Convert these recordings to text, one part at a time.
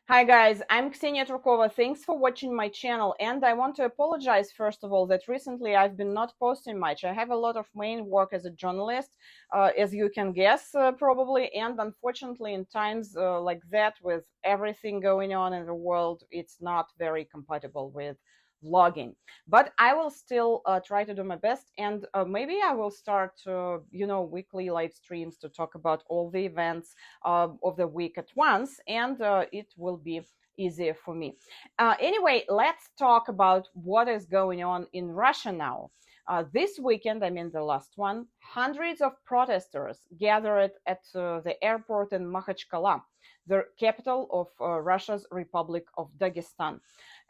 Hi guys, I'm Ksenia Turkova. Thanks for watching my channel, and I want to apologize first of all that recently I've been not posting much. I have a lot of main work as a journalist, as you can guess probably, and unfortunately in times like that with everything going on in the world, it's not very compatible with vlogging. But I will still try to do my best, and maybe I will start weekly live streams to talk about all the events of the week at once, and it will be easier for me. Anyway, let's talk about what is going on in Russia now. This weekend, I mean the last one, hundreds of protesters gathered at the airport in Makhachkala, the capital of Russia's Republic of Dagestan,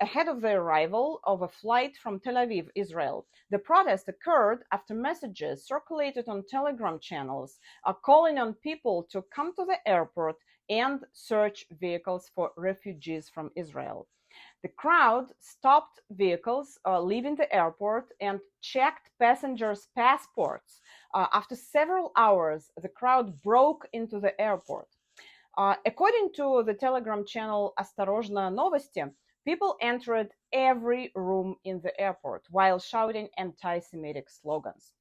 ahead of the arrival of a flight from Tel Aviv, Israel. The protest occurred after messages circulated on Telegram channels calling on people to come to the airport and search vehicles for refugees from Israel. The crowd stopped vehicles leaving the airport and checked passengers' passports. After several hours, the crowd broke into the airport. According to the Telegram channel Осторожно Новости, people entered every room in the airport while shouting anti-Semitic slogans.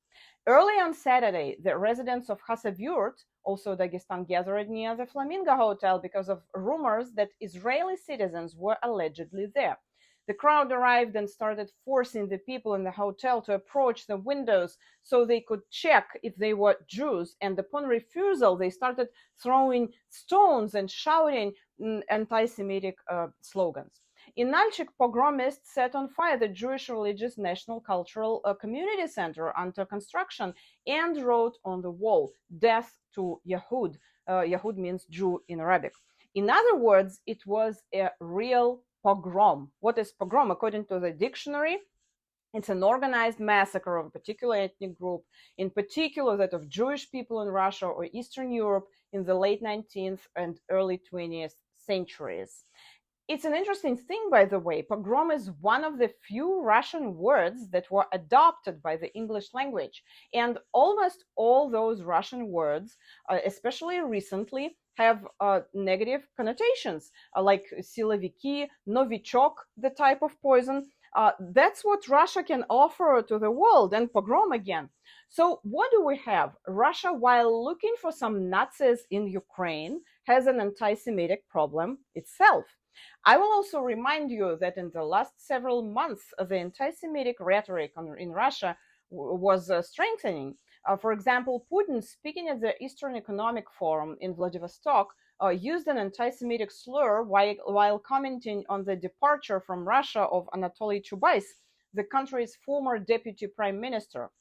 Early on Saturday, the residents of Khasavyurt, also Dagestan, gathered near the Flamingo Hotel because of rumors that Israeli citizens were allegedly there. The crowd arrived and started forcing the people in the hotel to approach the windows so they could check if they were Jews. And upon refusal, they started throwing stones and shouting anti-Semitic slogans. In Nalchik, pogromists set on fire the Jewish Religious National Cultural Community Center under construction and wrote on the wall, "Death to Yahud." Yahud means Jew in Arabic. In other words, it was a real pogrom. What is pogrom? According to the dictionary, it's an organized massacre of a particular ethnic group, in particular that of Jewish people in Russia or Eastern Europe in the late 19th and early 20th centuries. It's an interesting thing, by the way. Pogrom is one of the few Russian words that were adopted by the English language. And almost all those Russian words, especially recently, have negative connotations, like siloviki, novichok, the type of poison. That's what Russia can offer to the world, and pogrom again. So what do we have? Russia, while looking for some Nazis in Ukraine, has an anti-Semitic problem itself. I will also remind you that in the last several months, the anti-Semitic rhetoric in Russia was strengthening. For example, Putin, speaking at the Eastern Economic Forum in Vladivostok, used an anti-Semitic slur while commenting on the departure from Russia of Anatoly Chubais, the country's former deputy prime minister.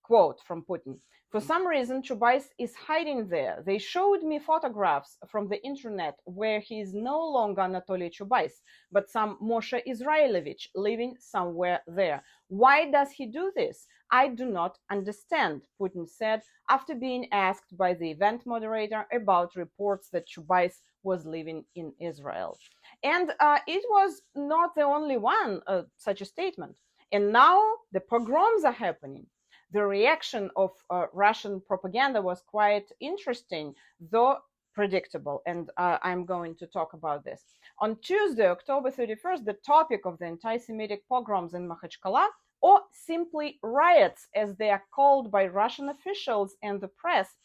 Quote from Putin: "For some reason, Chubais is hiding there. They showed me photographs from the internet where he is no longer Anatoly Chubais, but some Moshe Israelovich living somewhere there. Why does he do this? I do not understand," Putin said after being asked by the event moderator about reports that Chubais was living in Israel. And it was not the only one such a statement. And now the pogroms are happening. The reaction of Russian propaganda was quite interesting, though predictable, and I'm going to talk about this. On Tuesday, October 31st, the topic of the anti-Semitic pogroms in Makhachkala, or simply riots as they are called by Russian officials and the press,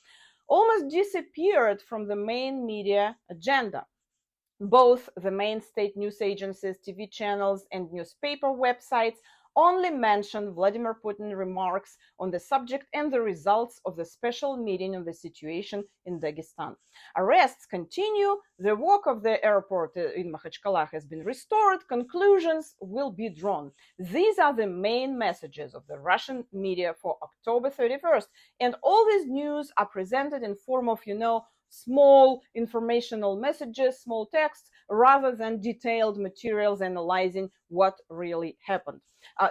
almost disappeared from the main media agenda. Both the main state news agencies, TV channels, and newspaper websites only mentioned Vladimir Putin's remarks on the subject and the results of the special meeting on the situation in Dagestan. Arrests continue. The work of the airport in Makhachkala has been restored. Conclusions will be drawn. These are the main messages of the Russian media for October 31st. And all these news are presented in form of, small informational messages, small texts, rather than detailed materials analyzing what really happened.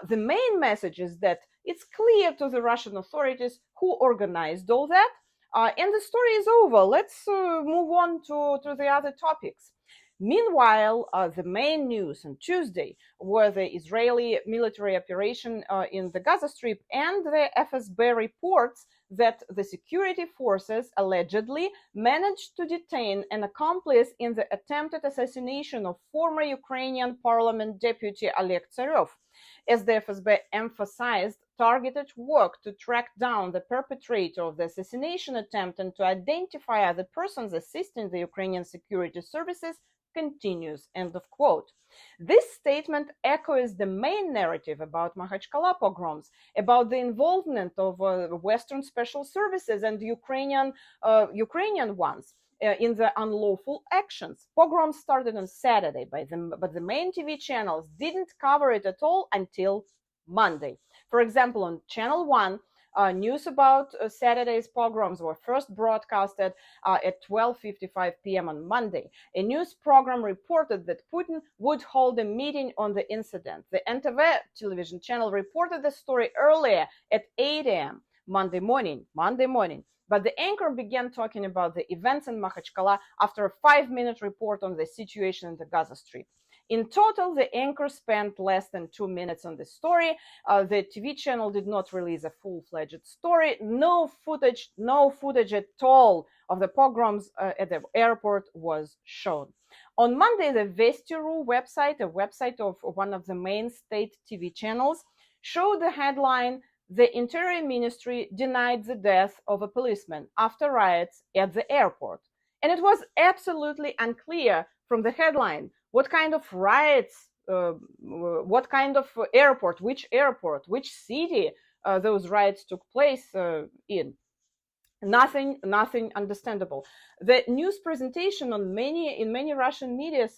The main message is that it's clear to the Russian authorities who organized all that, and the story is over. Let's move on to the other topics. Meanwhile, the main news on Tuesday were the Israeli military operation in the Gaza Strip and the FSB reports that the security forces allegedly managed to detain an accomplice in the attempted assassination of former Ukrainian parliament deputy Oleg Tsarev. As the FSB emphasized, targeted work to track down the perpetrator of the assassination attempt and to identify other persons assisting the Ukrainian security services continues. End of quote. This statement echoes the main narrative about Makhachkala pogroms, about the involvement of Western special services and Ukrainian ones in the unlawful actions. Pogroms started on Saturday, but the main TV channels didn't cover it at all until Monday. For example, on Channel 1, news about Saturday's pogroms were first broadcasted at 12:55 p.m. on Monday. A news program reported that Putin would hold a meeting on the incident. The NTV television channel reported the story earlier at 8 a.m. Monday morning. But the anchor began talking about the events in Makhachkala after a 5-minute report on the situation in the Gaza Strip. In total, the anchor spent less than 2 minutes on the story. The TV channel did not release a full-fledged story. No footage at all of the pogroms at the airport was shown. On Monday, the Vesti.ru website, a website of one of the main state TV channels, showed the headline, "The Interior Ministry denied the death of a policeman after riots at the airport." And it was absolutely unclear from the headline what kind of riots, what kind of airport, which city those riots took place in. Nothing understandable. The news presentation in many Russian media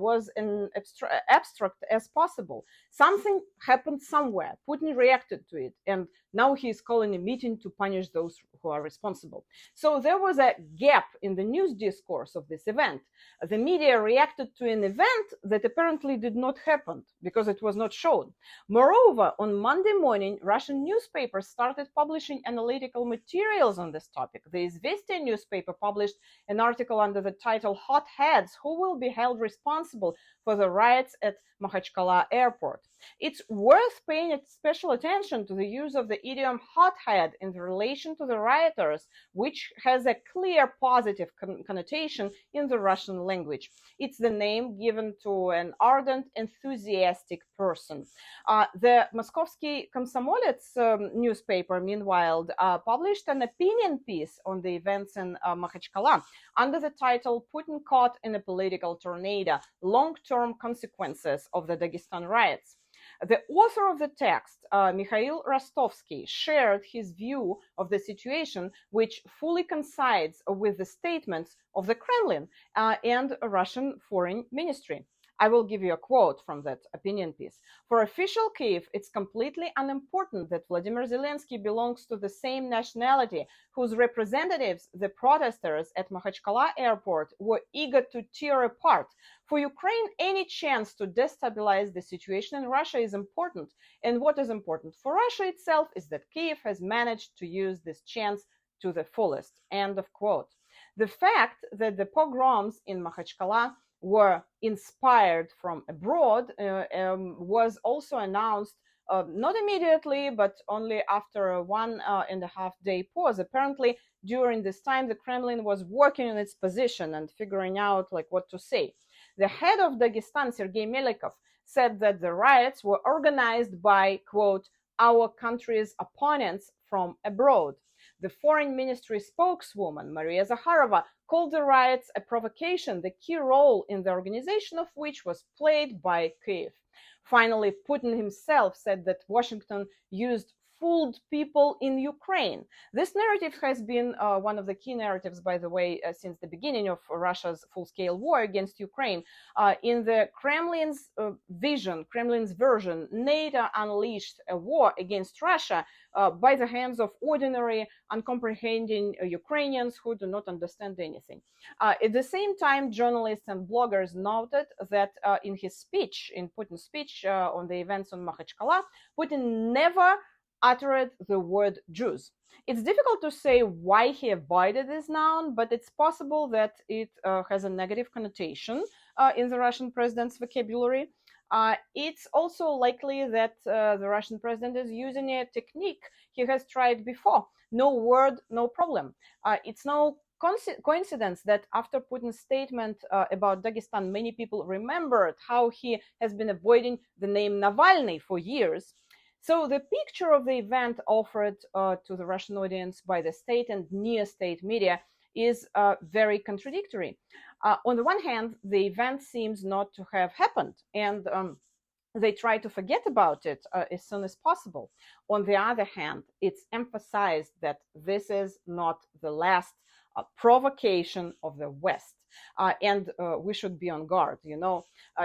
was as abstract as possible. Something happened somewhere. Putin reacted to it, and now he is calling a meeting to punish those who are responsible. So there was a gap in the news discourse of this event. The media reacted to an event that apparently did not happen because it was not shown. Moreover, on Monday morning, Russian newspapers started publishing analytical materials on this topic. The Izvestia newspaper published an article under the title "Hot Heads: Who Will Be Held Responsible for the Riots at Makhachkala Airport." It's worth paying special attention to the use of the idiom "hothead" in relation to the rioters, which has a clear positive connotation in the Russian language. It's the name given to an ardent, enthusiastic person. The Moskovsky Komsomolets newspaper, meanwhile, published an opinion piece on the events in Makhachkala under the title "Putin Caught in a Political Tornado: Long-Term Consequences of the Dagestan Riots." The author of the text, Mikhail Rostovsky, shared his view of the situation, which fully coincides with the statements of the Kremlin and Russian Foreign Ministry. I will give you a quote from that opinion piece. "For official Kiev, it's completely unimportant that Vladimir Zelensky belongs to the same nationality whose representatives, the protesters at Makhachkala airport, were eager to tear apart. For Ukraine, any chance to destabilize the situation in Russia is important. And what is important for Russia itself is that Kiev has managed to use this chance to the fullest." End of quote. The fact that the pogroms in Makhachkala were inspired from abroad was also announced not immediately, but only after a 1.5-day pause. Apparently, during this time, the Kremlin was working on its position and figuring out what to say. The head of Dagestan, Sergei Melikov, said that the riots were organized by, quote, "our country's opponents from abroad." The Foreign Ministry spokeswoman, Maria Zakharova, called the riots a provocation, the key role in the organization of which was played by Kiev. Finally, Putin himself said that Washington used fooled people in Ukraine. This narrative has been one of the key narratives, by the way, since the beginning of Russia's full-scale war against Ukraine. In the Kremlin's version, NATO unleashed a war against Russia by the hands of ordinary, uncomprehending Ukrainians who do not understand anything. At the same time, journalists and bloggers noted that in Putin's speech on the events on Makhachkala, Putin never uttered the word Jews. It's difficult to say why he avoided this noun, but it's possible that it has a negative connotation in the Russian president's vocabulary. It's also likely that the Russian president is using a technique he has tried before. No word, no problem. It's no coincidence that after Putin's statement about Dagestan, many people remembered how he has been avoiding the name Navalny for years. So the picture of the event offered to the Russian audience by the state and near-state media is very contradictory. On the one hand, the event seems not to have happened, and they try to forget about it as soon as possible. On the other hand, it's emphasized that this is not the last provocation of the West. And we should be on guard.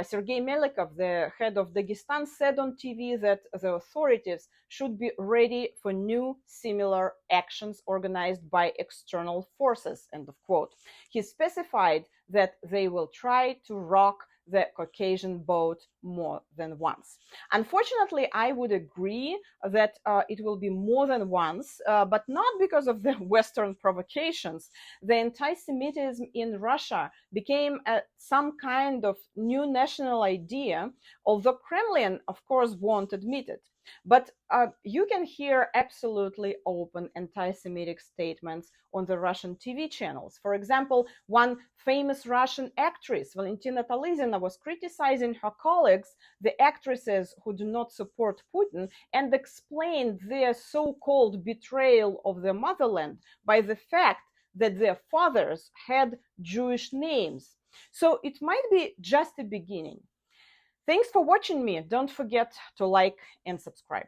Sergei Melikov, the head of Dagestan, said on TV that the authorities should be ready for new similar actions organized by external forces, end of quote. He specified that they will try to rock the Caucasian boat more than once. Unfortunately, I would agree that it will be more than once, but not because of the Western provocations. The anti-Semitism in Russia became some kind of new national idea, although Kremlin, of course, won't admit it. But you can hear absolutely open anti-Semitic statements on the Russian TV channels. For example, one famous Russian actress, Valentina Talizina, was criticizing her colleagues, the actresses who do not support Putin, and explained their so-called betrayal of the motherland by the fact that their fathers had Jewish names. So it might be just a beginning. Thanks for watching me. Don't forget to like and subscribe.